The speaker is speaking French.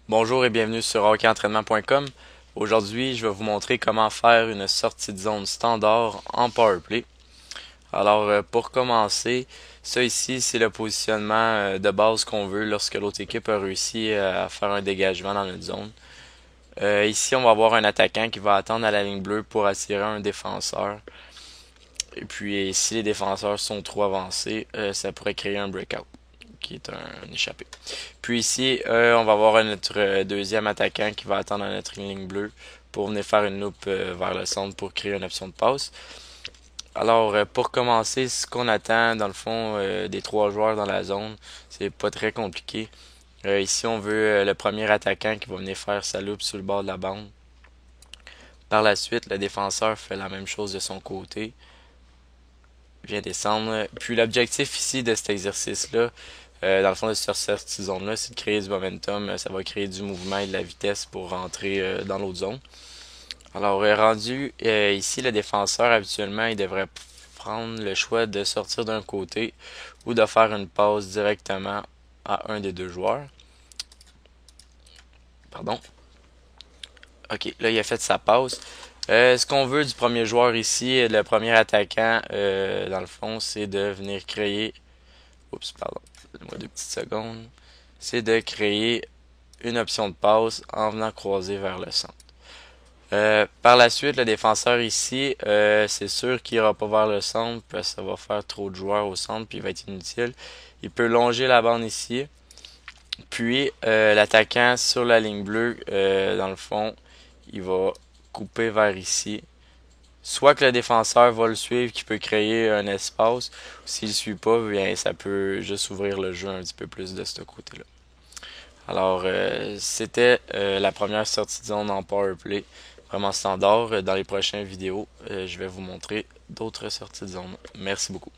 Bonjour et bienvenue sur hockeyentraînement.com. Aujourd'hui, je vais vous montrer comment faire une sortie de zone standard en powerplay. Alors, pour commencer, ça ici, c'est le positionnement de base qu'on veut lorsque l'autre équipe a réussi à faire un dégagement dans notre zone. Ici, on va avoir un attaquant qui va attendre à la ligne bleue pour attirer un défenseur. Et puis, si les défenseurs sont trop avancés, ça pourrait créer un breakout, qui est un échappé. Puis ici, on va avoir notre deuxième attaquant qui va attendre à notre ligne bleue pour venir faire une loupe vers le centre pour créer une option de passe. Alors, pour commencer, ce qu'on attend, dans le fond, des trois joueurs dans la zone, c'est pas très compliqué. Ici, on veut le premier attaquant qui va venir faire sa loupe sur le bord de la bande. Par la suite, le défenseur fait la même chose de son côté, vient descendre. Puis l'objectif ici de cet exercice-là, dans le fond de cette zone-là, c'est de créer du momentum. Ça va créer du mouvement et de la vitesse pour rentrer dans l'autre zone. Alors, rendu ici, le défenseur, habituellement, il devrait prendre le choix de sortir d'un côté ou de faire une passe directement à un des deux joueurs. Pardon. Ok, là, il a fait sa passe. Ce qu'on veut du premier joueur ici, le premier attaquant, dans le fond, c'est de venir créer. Oups, pardon. Donne-moi 2 petites secondes. C'est de créer une option de passe en venant croiser vers le centre. Par la suite, le défenseur ici, c'est sûr qu'il ira pas vers le centre parce que ça va faire trop de joueurs au centre puis il va être inutile. Il peut longer la bande ici. Puis l'attaquant sur la ligne bleue, dans le fond, il va couper vers ici. Soit que le défenseur va le suivre, qui peut créer un espace, ou s'il ne suit pas, bien ça peut juste ouvrir le jeu un petit peu plus de ce côté-là. Alors, c'était la première sortie de zone en powerplay, vraiment standard. Dans les prochaines vidéos, je vais vous montrer d'autres sorties de zone. Merci beaucoup.